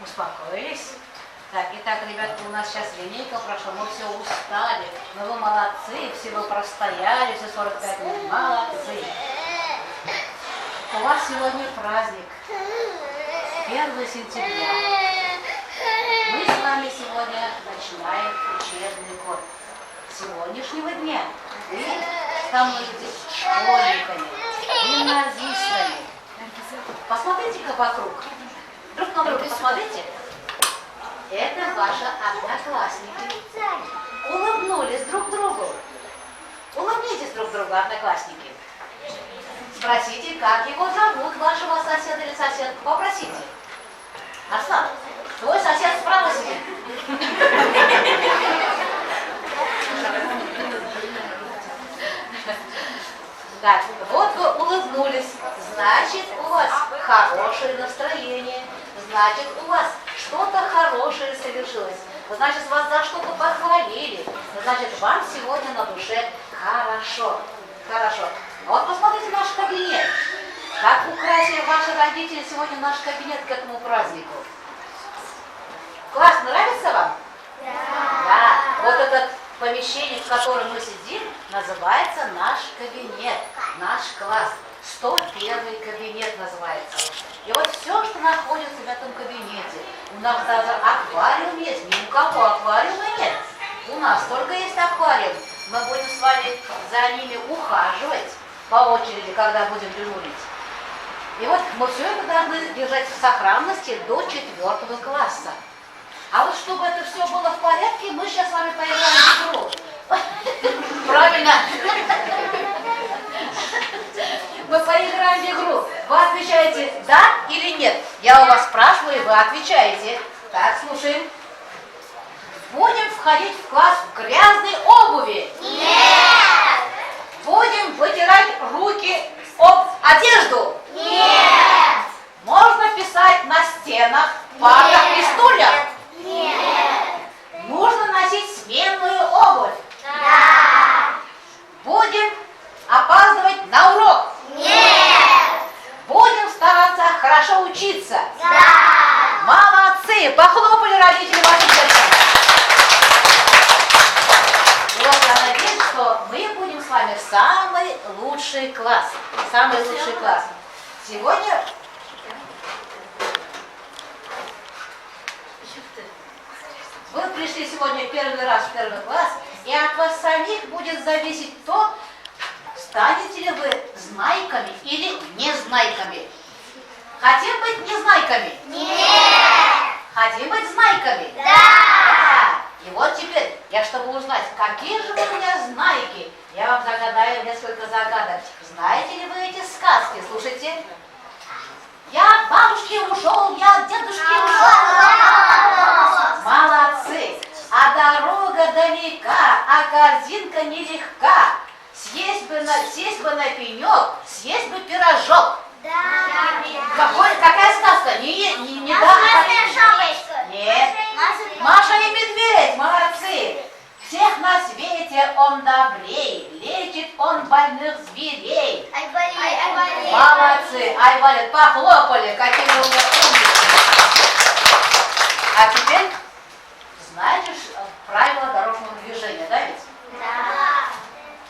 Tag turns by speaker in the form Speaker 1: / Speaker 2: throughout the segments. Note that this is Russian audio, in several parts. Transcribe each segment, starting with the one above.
Speaker 1: Успокоились? Так, итак, ребятки, у нас сейчас линейка прошла, мы все устали, но вы молодцы, все вы простояли, все 45 минут, молодцы. У вас сегодня праздник, 1 сентября. Мы с вами сегодня начинаем учебный год. С сегодняшнего дня вы становитесь школьниками, гимназистами. Посмотрите-ка вокруг. Друг на друга посмотрите. Это ваши одноклассники. Улыбнулись друг другу. Улыбнитесь друг другу, одноклассники. Спросите, как его зовут, вашего соседа или соседку. Попросите. Арслан, твой сосед справа сидит. Так, вот вы улыбнулись. Значит, у вас хорошее настроение. Значит, у вас что-то хорошее совершилось. Значит, вас за что-то похвалили. Значит, вам сегодня на душе хорошо. Хорошо. А вот посмотрите наш кабинет. Как украсили ваши родители сегодня наш кабинет к этому празднику. Класс, нравится вам? Да. Вот это помещение, в котором мы сидим, называется наш кабинет, наш класс. 101 кабинет называется. И вот все, что находится в этом кабинете. У нас даже аквариум есть. Ни у кого аквариума нет. У нас только есть аквариум. Мы будем с вами за ними ухаживать по очереди, когда будем дежурить. И вот мы все это должны держать в сохранности до 4 класса. А вот чтобы это все было в порядке, мы сейчас с вами поиграем в игру. Правильно. Мы поиграем в игру. Вы отвечаете да или нет. Я у вас спрашиваю, и вы отвечаете. Так, слушаем. Будем входить в класс в грязной обуви?
Speaker 2: Нет!
Speaker 1: Будем вытирать руки об одежду?
Speaker 2: Нет!
Speaker 1: Можно писать на стенах, партах и стульях?
Speaker 2: Нет!
Speaker 1: Нужно носить сменную обувь?
Speaker 2: Да!
Speaker 1: Будем опаздывать на урок?
Speaker 2: Нет!
Speaker 1: Будем стараться хорошо учиться?
Speaker 2: Да!
Speaker 1: Молодцы! Похлопали родители вашим детям. И вот я надеюсь, что мы будем с вами самый лучший класс. Самый лучший класс. Сегодня... Вы пришли сегодня первый раз в 1 класс, и от вас самих будет зависеть то, станете ли вы знайками или незнайками. Хотим быть незнайками?
Speaker 2: Нет!
Speaker 1: Хотим быть знайками?
Speaker 2: Да!
Speaker 1: И вот теперь, чтобы узнать, какие же вы у меня знайки, я вам загадаю несколько загадок. Знаете ли вы эти сказки? Слушайте. Я от бабушки ушел, я от дедушки ушел. Молодцы. А дорога далека, а корзинка нелегка. Сесть бы на пенек, съесть бы пирожок.
Speaker 2: Да!
Speaker 1: Какая сказка? Не да? Нет. Маша и медведь, молодцы. Всех на свете он добрей, лечит он больных зверей.
Speaker 2: Айболит!
Speaker 1: Молодцы, Айболит, похлопали, какие вы умницы. А теперь знаете правила дорожного движения, да ведь?
Speaker 2: Да!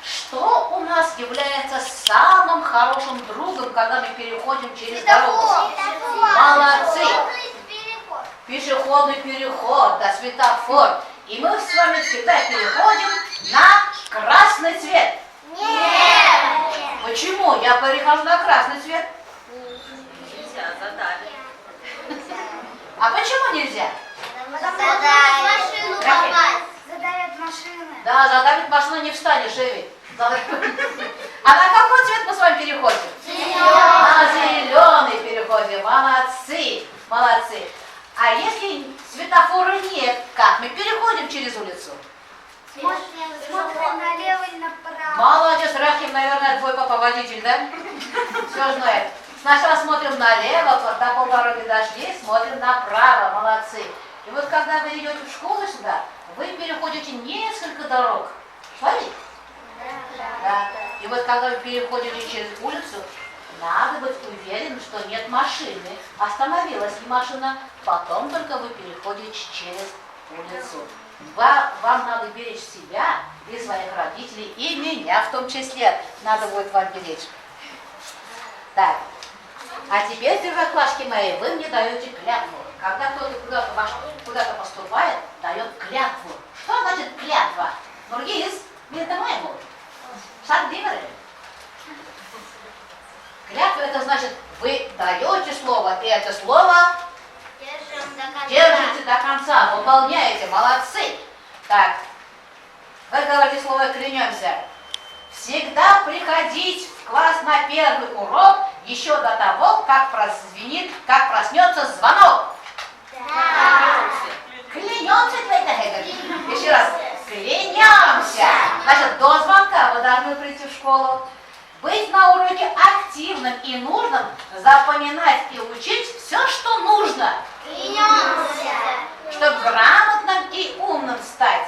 Speaker 1: Что у нас является самым хорошим другом, когда мы переходим через дорогу? Молодцы! Пешеходный переход, да, светофор. И мы с вами всегда переходим на красный цвет.
Speaker 2: Нет!
Speaker 1: Почему? Я перехожу на красный цвет.
Speaker 3: Нельзя задавить.
Speaker 1: А почему нельзя?
Speaker 2: Задавят машины.
Speaker 1: Да, задавит машину, не встанешь, Эви. А на какой цвет мы с вами переходим? На зеленый переходим. Молодцы, молодцы. А если светофора нет, как мы переходим через улицу?
Speaker 2: Смотрим налево и направо.
Speaker 1: Молодец, Рахим, наверное, твой папа водитель, да? Все знает. Сначала смотрим налево, до полдороги дошли, смотрим направо, молодцы. И вот когда вы идете в школу сюда, вы переходите несколько дорог. Смотрите? Да. И вот когда вы переходите через улицу, надо быть уверенным, что нет машины. Остановилась ли машина, потом только вы переходите через улицу. Вам надо беречь себя и своих родителей, и меня в том числе. Надо будет вам беречь. Так, а теперь, первоклашки мои, вы мне даете клятву. Когда кто-то куда-то поступает, дает клятву. Что значит клятва? Нургиз, вы это моему. Шагдивары. Клятва это значит, вы даете слово, и это слово держите до конца, выполняете, молодцы. Так, вы говорите слово «клянемся». Всегда приходить в класс на первый урок еще до того, как проснется звонок. Клянемся, еще раз, клянемся. Значит, до звонка вы должны прийти в школу. Быть на уроке активным и нужным, запоминать и учить все, что нужно.
Speaker 2: Клянемся.
Speaker 1: Чтобы грамотным и умным стать,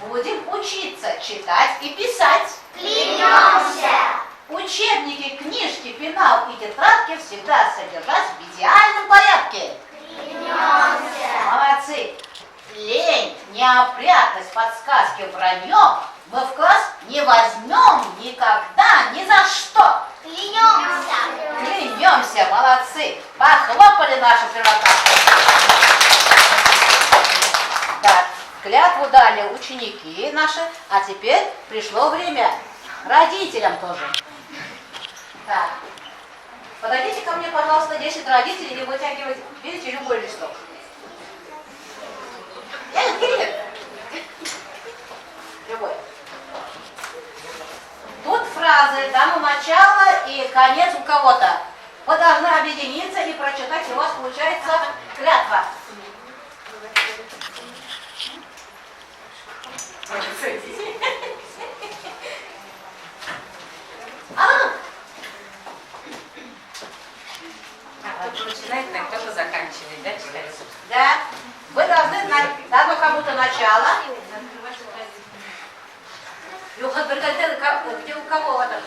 Speaker 1: будем учиться читать и писать.
Speaker 2: Клянемся.
Speaker 1: Учебники, книжки, пенал и тетрадки всегда содержать в идеальном порядке.
Speaker 2: Клянемся.
Speaker 1: Молодцы. Лень, неопрятность, подсказки, вранье мы в класс не возьмем никогда, ни за что.
Speaker 2: Клянемся.
Speaker 1: Клянемся, молодцы. Похлопали наши первоклассники. Так, клятву дали ученики наши, а теперь пришло время родителям тоже. Так, подойдите ко мне, пожалуйста, 10 родителей и вытягивайте, видите, любой листок. Любой. Тут фразы, там у начала и конец у кого-то. Вы должны объединиться и прочитать, и у вас получается клятва.
Speaker 3: Кто-то начинает, так кто-то заканчивает, да, читать?
Speaker 1: Да. Вы должны дать кому-то начало. Где у кого это?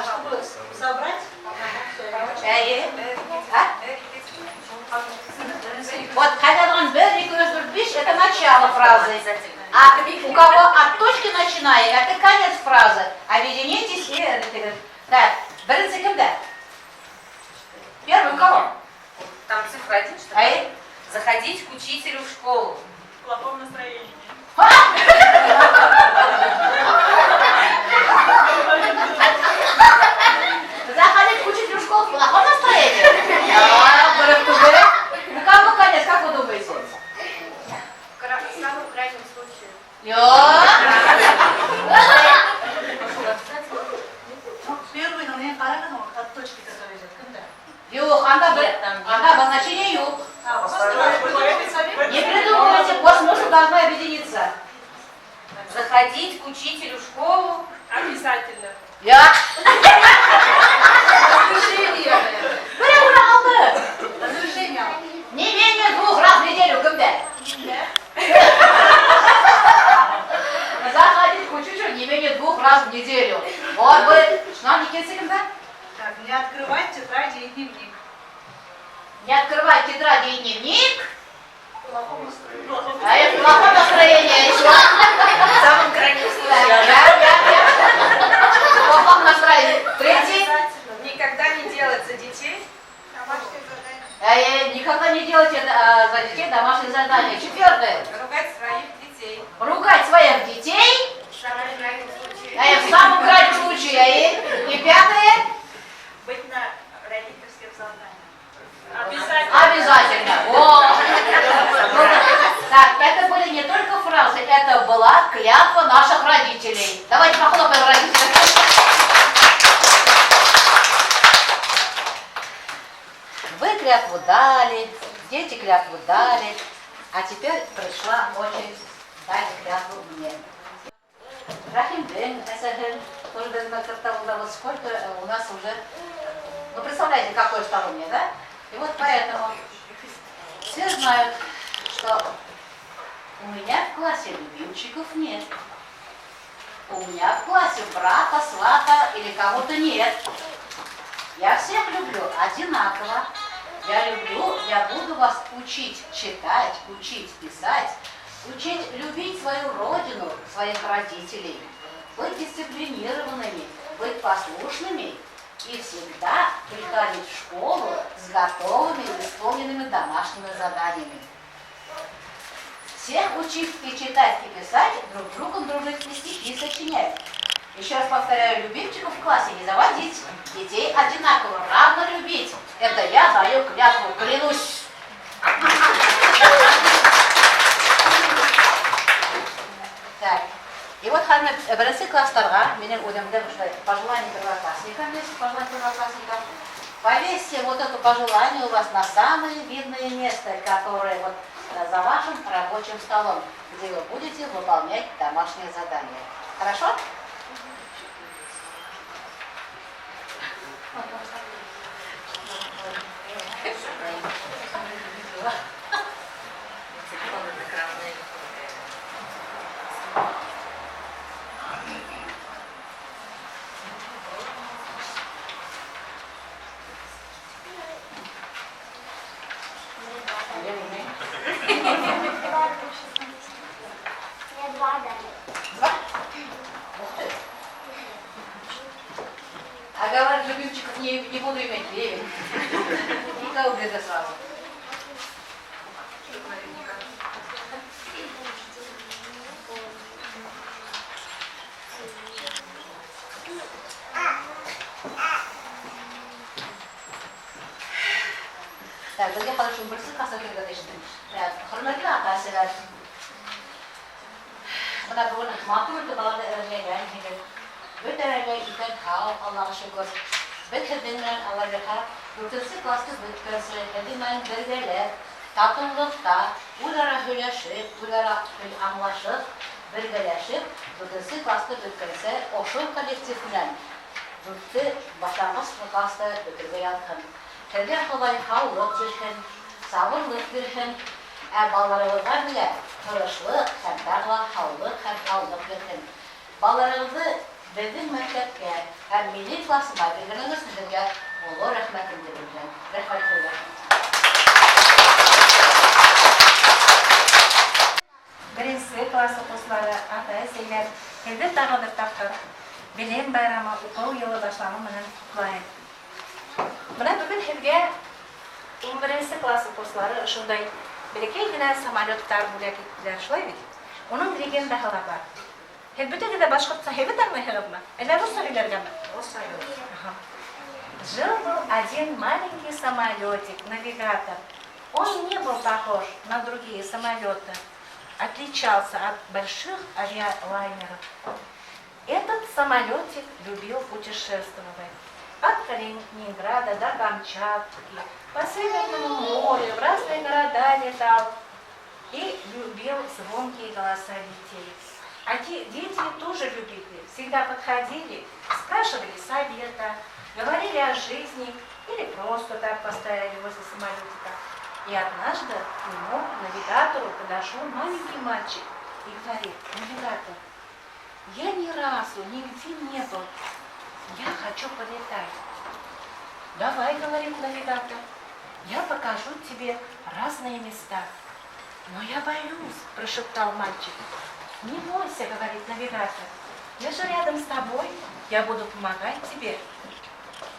Speaker 1: Чтобы собрать? Вот хотя он это начало фразы. А у кого от точки начиная, это конец фразы. Объединитесь и... Так, берите кем-то. Первый у кого?
Speaker 3: Там цифра 1, что ли? Заходить к учителю в школу.
Speaker 4: В плохом настроении.
Speaker 1: Заходить к учителю в школу в плохом настроении? У кого конец, как вы думаете?
Speaker 2: В самом крайнем случае.
Speaker 4: Первый, но мне понятно, от точки, которая идет. Когда?
Speaker 1: Юх, она обозначение юг.
Speaker 4: Не
Speaker 1: Не придумывайте, по смыслу должны объединиться.
Speaker 3: Заходить к учителю в школу.
Speaker 4: Обязательно.
Speaker 1: Я.
Speaker 4: Разрешение. Разрешение.
Speaker 1: Не менее 2 раз в неделю, когда? Заходить к учителю не менее 2 раз в неделю. Вот вы, что нам не когда?
Speaker 4: Так, не открывать тетради и дневник.
Speaker 1: Не открывать тетради и дневник.
Speaker 4: В плохом настроении.
Speaker 1: А это плохое настроение еще.
Speaker 3: В самом крайнем случае.
Speaker 1: В плохом настроении. Третий.
Speaker 3: Никогда не делать за детей.
Speaker 1: Никогда не делайте за детей домашние задания. 4.
Speaker 3: Ругать своих детей.
Speaker 1: Ругать своих детей.
Speaker 3: В самом крайнем случае.
Speaker 1: В самом крайнем случае. И 5.
Speaker 4: Быть на родительских заданиях.
Speaker 1: Обязательно. Так, это были не только фразы, это была клятва наших родителей. Давайте похлопаем родителям. Вы клятву дали, дети клятву дали, а теперь пришла очередь дать клятву мне. Рахим Дэн, тоже вот сколько у нас уже, ну представляете, какое старомие, да? И вот поэтому все знают, что у меня в классе любимчиков нет. У меня в классе брата, свата или кого-то нет. Я всех люблю одинаково. Я буду вас учить читать, учить писать, учить любить свою родину, своих родителей, быть дисциплинированными, быть послушными и всегда приходить в школу с готовыми и исполненными домашними заданиями. Всех учить и читать, и писать, друг с другом дружить и стихи сочинять. Еще раз повторяю, любимчиков в классе не заводить, детей одинаково, равно любить. Это я даю клятву, клянусь. Так, и вот бірінші класстарға, менің ойымда пожелание первоклассникам есть, пожелание первоклассникам. Повесьте вот это пожелание у вас на самое видное место, которое вот за вашим рабочим столом, где вы будете выполнять домашнее задание. Хорошо? А говорят, любимчиков не буду иметь, Левин. Никого без сразу. Так, bizga hali shu birsi qasr kirgizishdi. Hurmatli ota-onalar. Mana buni matematika balada öğreneceğim gibi. Bir derece iken kal Allah'a şükür. Bitirdiğinden Allah'a dördüncü klasta bitirdiğinden belgeler, tatımlıkta, ulara söyleşip, ulara anlaşıp, belgeleşip, dördüncü klasta bitirse, oşul kolektifinden dördüncü başlangıç klasta bitirmeye yakın. Kendine kolay havlık versin, sabırlık versin, ballarımızdan bile tırışlık, hem dağla havlık, hem havlık versin. Ballarımızı bizim mektepke, hem milli klasıma bildiriniz sizce olur rahmetim dilerim. Rahmetle.
Speaker 5: Birinci klası kursları ata-eseler, hedi tağıdır taqdir. Bilim bayramı okul yılı başlamı menen kutlayın. Mına bugün hediye 11 klası kursları şunday birikeygina samolyotlar bo'lak etdiler, şulay bit. Onun bilgen dahalar var. Elbette de başkırtsa hevi tanmayalım mı? Eller Rus söylerge mi? Rus söyler. Жил-был один маленький самолетик, навигатор. Он не был похож на другие самолеты, отличался от больших авиалайнеров. Этот самолетик любил путешествовать. От Калининграда до Камчатки, по Северному морю, в разные города летал и любил звонкие голоса детей. А дети тоже любили, всегда подходили, спрашивали совета, говорили о жизни или просто так постояли возле самолетика. И однажды к нему, навигатору, подошел маленький мальчик и говорит: навигатор, я ни разу нигде не был, я хочу полетать. Давай, говорит навигатор, я покажу тебе разные места. Но я боюсь, прошептал мальчик. Не бойся, говорит навигатор, я же рядом с тобой, я буду помогать тебе.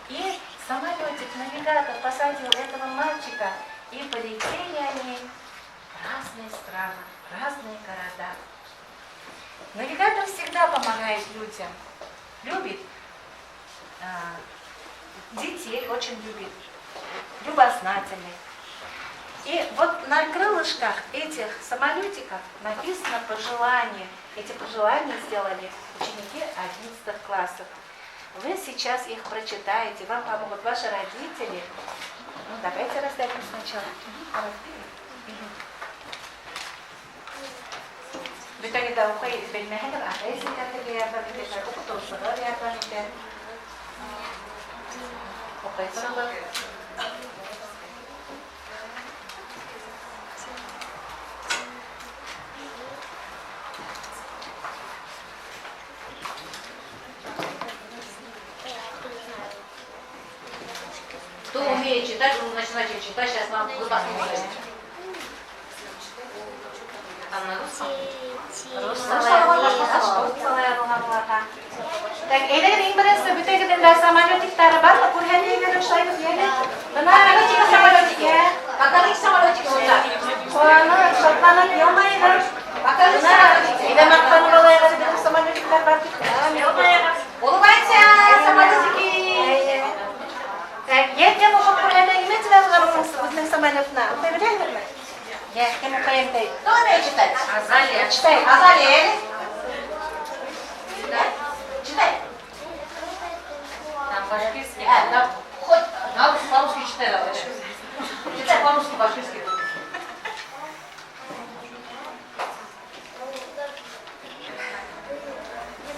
Speaker 5: И самолетик-навигатор посадил этого мальчика, и полетели они в разные страны, в разные города. Навигатор всегда помогает людям, любит детей, очень любит, любознательный. И вот на крылышках этих самолетиков написано пожелание. Эти пожелания сделали ученики 11 классов. Вы сейчас их прочитаете, вам помогут ваши родители. Ну, давайте раздадим сначала. بالتالي ده وقيد بالمهن الأحداث اللي يعرفها بالتالي وقت الصغار يعرفها بالتالي وقيد صغار
Speaker 1: читать, уже начинаете читать, сейчас нам вы посмотрите.
Speaker 3: Там на русском?
Speaker 5: Так, эйлеген иң беренсе бүтегиден самолетиктары бар, күргәнлеген шулай дип. Бына самолетик.
Speaker 1: Покажите самолетик сюда.
Speaker 5: Куанып, шатланып елмайгыз.
Speaker 1: Покажите самолетик.
Speaker 5: Әйдә мактанып алайгыз, бер самолетиклар бар бит.
Speaker 1: Улыбайся, самолетики.
Speaker 5: Так, ятен ошо күргәндән кем чыгарган үзенең самолетына? Ул беләме? Я, кем укыйм ди.
Speaker 1: Кто умеет читать?
Speaker 3: Азалия.
Speaker 5: Читай.
Speaker 1: Азалия. Читай. Читай.
Speaker 3: Там башкирский.
Speaker 1: Да, хоть по-русски читай, давай. Читай по-русски, башкирский.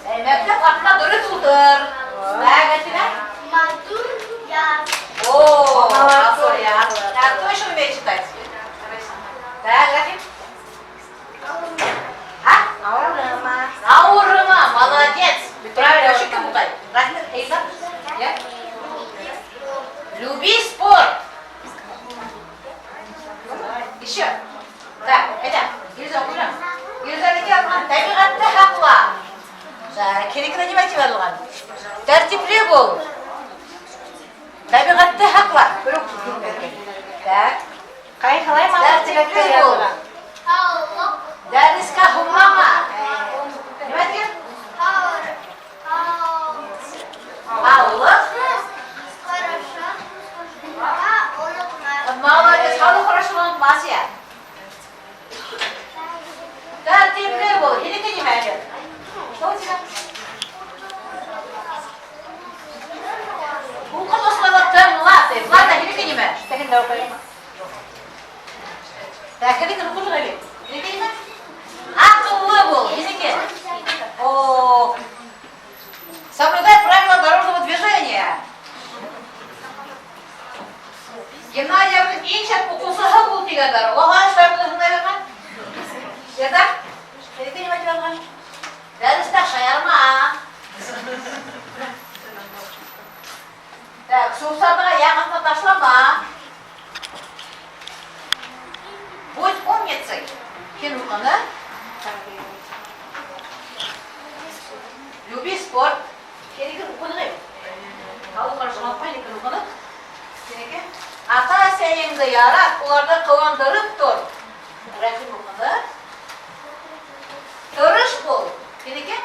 Speaker 1: Мәктәп артына дөрес утыр. Сәгатина.
Speaker 2: Матур яз.
Speaker 1: О, молодец. Так, кто еще умеет читать? Так, Рафим. А?
Speaker 5: Аурыма.
Speaker 1: Наурыма, молодец. Правильно, вообще кому дай? Рафим, Эйза. Я? Люби спорт. Еще. Так, это. Гильза окuyalım. Гильзa'daki yapılan tabiatta hakla. Kerekli nimeti var olan. Tertipli bol. Tabiatta hakla. Так.
Speaker 5: Кайхалай
Speaker 1: Tertipli bol.
Speaker 2: Hauluk.
Speaker 1: Derska humlama. Nima degan? Hauluk.
Speaker 2: Хорошо. Улыбнуться.
Speaker 1: Молодец, halu хорошо unutmaz ya. Tertipli bol. Ini kan nima? Что у тебя? Мungkin условия ладно, ладно, ini kan nima?
Speaker 5: Тегин да укыйм.
Speaker 1: Так, ini kan ukur lagi. Ini kan nima? Akıllı bol. Ini kan. О. Соблюдай правила дорожного движения. Гимназия инчат укусыһы бул дигәннәр. Оған шаярдыңнар kan? Ya da? Ini kan nima дигән? Дәрестә шаярма. Так, суфсарга ягъны ташлама. Будь умницей. Кем укыны? Люби спорт. Кереге укыны. Халык арасында паниканы укыны. Кереге. Ата-әсәеңде ярат, уларны кыландырып тор. Рәхим укыны. Тырыш бул. Кереге.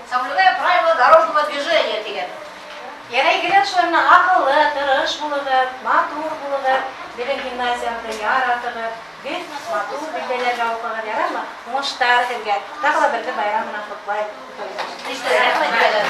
Speaker 1: Соблюдай правила дорожного движения дигән.
Speaker 5: Ярай генә шуларны акыллы, тырыш булыгыз, матур булыгыз, бирен гимназиямда яратыгыз, бит матур билдәләргә укыгыз, яраймы? Уңыштар итәргә. Тагы бер байрам менән котлай.
Speaker 1: İşte rahmet diyelim.